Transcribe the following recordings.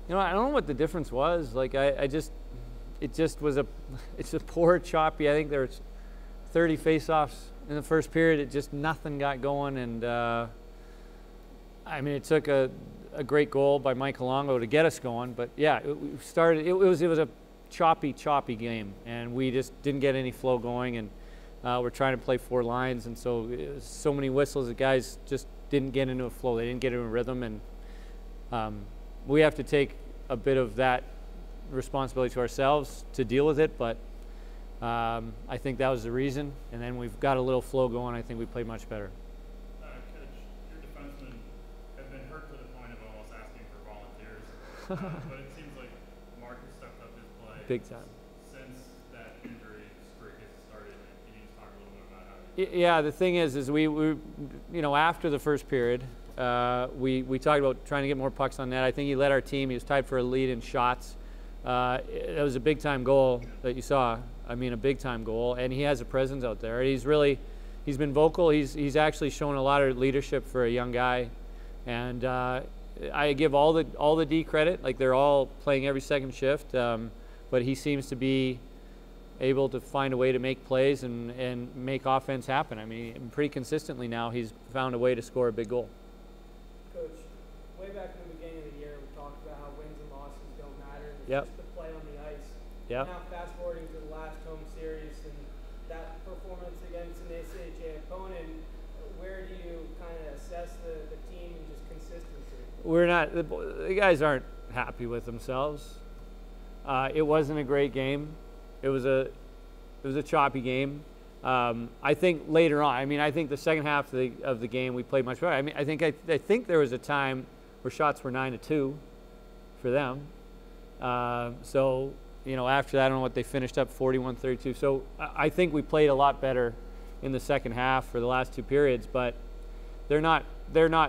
You know, I don't know what the difference was. Like, it just was it's a poor, choppy. I think there was 30 face-offs in the first period. It just nothing got going, and I mean, it took a great goal by Mike Longo to get us going. But yeah, we started. It was a choppy game, and we just didn't get any flow going, and we're trying to play 4 lines, and so it was so many whistles. The guys just didn't get into a flow. They didn't get into a rhythm, and we have to take a bit of that responsibility to ourselves to deal with it. But I think that was the reason. And then we've got a little flow going. I think we played much better. Coach, your defensemen have been hurt to the point of almost asking for volunteers. But it seems like Mark has stepped up his play. Big time. Since that injury streak has started. Can you just talk a little bit about how? Yeah, the thing is we you know, after the first period, we talked about trying to get more pucks on net. I think he led our team. He was tied for a lead in shots. It was a big-time goal that you saw. I mean, a big-time goal, and he has a presence out there. He's been vocal. He's actually shown a lot of leadership for a young guy, and I give all the D credit. Like, they're all playing every second shift, but he seems to be able to find a way to make plays and make offense happen. I mean, pretty consistently now he's found a way to score a big goal. Coach, way back in the beginning of the year, we talked about how wins and losses don't matter. It's Yep. just the play on the ice. Yep. Now fast forwarding to the last home series and that performance against an ACHA opponent, where do you kind of assess the team and just consistency? We're not. The guys aren't happy with themselves. It wasn't a great game. It was a choppy game. I think later on, I mean, I think the second half of the game we played much better. I mean, I think there was a time where shots were 9-2 for them. So, you know, after that, I don't know what they finished up, 41-32. So I think we played a lot better in the second half for the last 2 periods, but they're not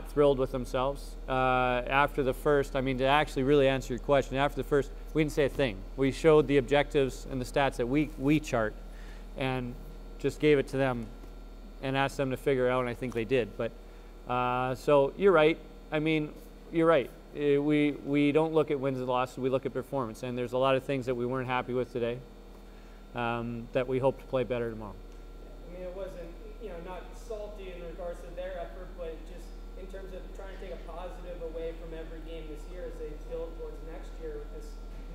thrilled with themselves. After the first, I mean, to actually really answer your question, after the first, we didn't say a thing. We showed the objectives and the stats that we chart, and just gave it to them and asked them to figure it out, and I think they did. But so you're right. I mean, you're right. We don't look at wins and losses. We look at performance, and there's a lot of things that we weren't happy with today that we hope to play better tomorrow. I mean, it wasn't, you know, not salty in regards to their effort, but just in terms of trying to take a positive away from every game this year as they build towards next year with this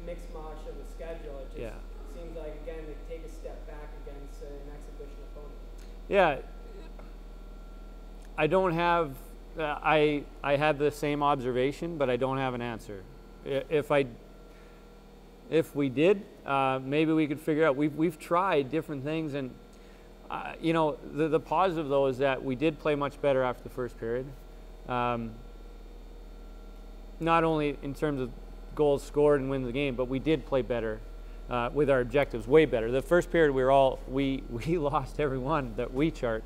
mixed mosh of the schedule. It just seems like, again, they take a step back against an exhibition opponent. Yeah, I don't have. I had the same observation, but I don't have an answer. If we did, maybe we could figure out. We've tried different things, and you know, the positive though is that we did play much better after the first period. Not only in terms of goals scored and win the game, but we did play better with our objectives, way better. The first period we lost every one that we chart,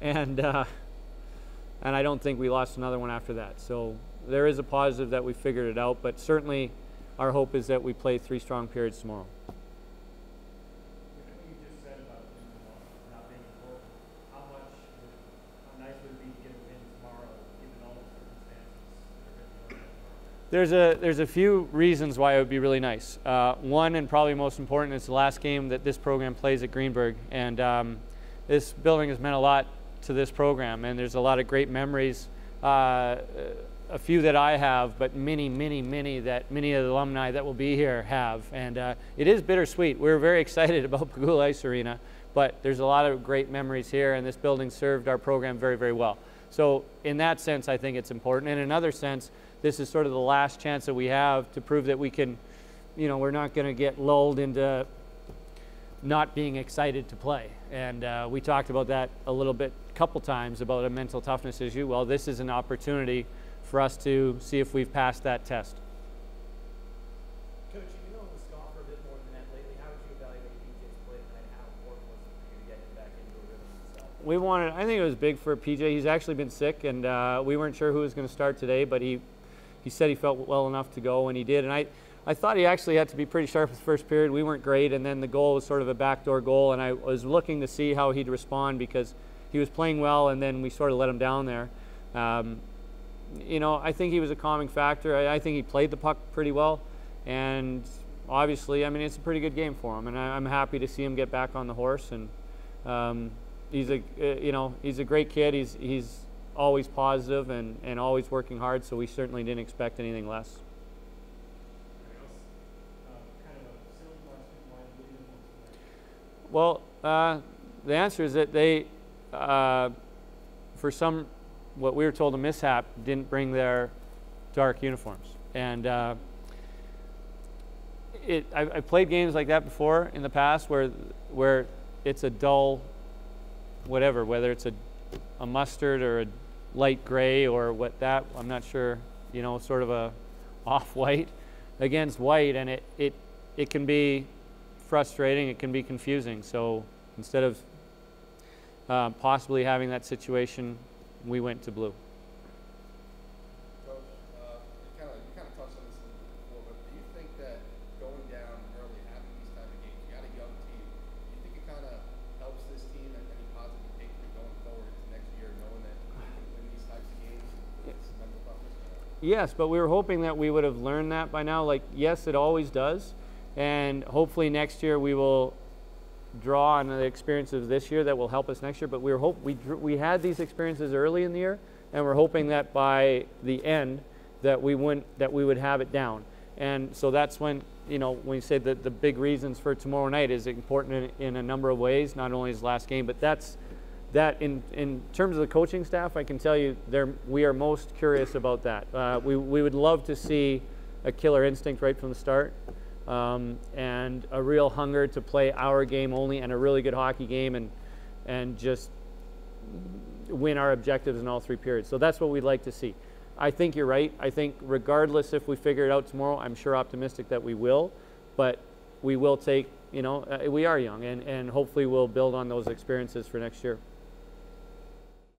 and I don't think we lost another one after that. So there is a positive that we figured it out, but certainly our hope is that we play 3 strong periods tomorrow. You just said about not being important. How nice would it be to get a win tomorrow, given all the circumstances? There's a few reasons why it would be really nice. One, and probably most important, is the last game that this program plays at Greenberg, and this building has meant a lot to this program, and there's a lot of great memories. A few that I have, but many that many of the alumni that will be here have, and it is bittersweet. We're very excited about Pagula Ice Arena, but there's a lot of great memories here, and this building served our program very well. So in that sense, I think it's important. And in another sense, this is sort of the last chance that we have to prove that we can, you know, we're not going to get lulled into not being excited to play. And we talked about that a little bit, a couple times, about a mental toughness issue. Well, this is an opportunity for us to see if we've passed that test. Coach, you've been on the Scott for a bit more than that lately. How would you evaluate PJ's play tonight? How important was it for you to get him back into a rhythm himself? I think it was big for PJ. He's actually been sick, and we weren't sure who was going to start today, but he said he felt well enough to go, and he did. And I thought he actually had to be pretty sharp in the first period. We weren't great, and then the goal was sort of a backdoor goal, and I was looking to see how he'd respond because he was playing well, and then we sort of let him down there. you know, I think he was a calming factor. I think he played the puck pretty well, and obviously, I mean, it's a pretty good game for him, and I'm happy to see him get back on the horse. And he's a you know, he's a great kid. He's always positive and always working hard. So we certainly didn't expect anything less. Kind of a silly question, why did you leave them? Well, the answer is that they, for some, what we were told, a mishap, didn't bring their dark uniforms. And I've played games like that before in the past where it's a dull whatever, whether it's a mustard or a light gray or what that, I'm not sure, you know, sort of a off-white against white, and it can be frustrating, it can be confusing. So instead of possibly having that situation, we went to blue. Coach, you kind of touched on this a little bit before, but do you think that going down early, having these type of games, you got a young team, do you think it kind of helps this team and any positive takeaway going forward into next year, knowing that you can win these types of games with this mental toughness? Yes, but we were hoping that we would have learned that by now. Like, yes, it always does, and hopefully next year we will draw on the experiences this year that will help us next year. But we had these experiences early in the year, and we're hoping that by the end that we would have it down. And so that's when, you know, when you say that the big reasons for tomorrow night is important in a number of ways, not only his last game, but that in terms of the coaching staff, I can tell you we are most curious about that. We would love to see a killer instinct right from the start. And a real hunger to play our game only, and a really good hockey game, and just win our objectives in all three periods. So that's what we'd like to see. I think you're right. I think regardless if we figure it out tomorrow, I'm sure optimistic that we will, but we will take, you know, we are young, and hopefully we'll build on those experiences for next year.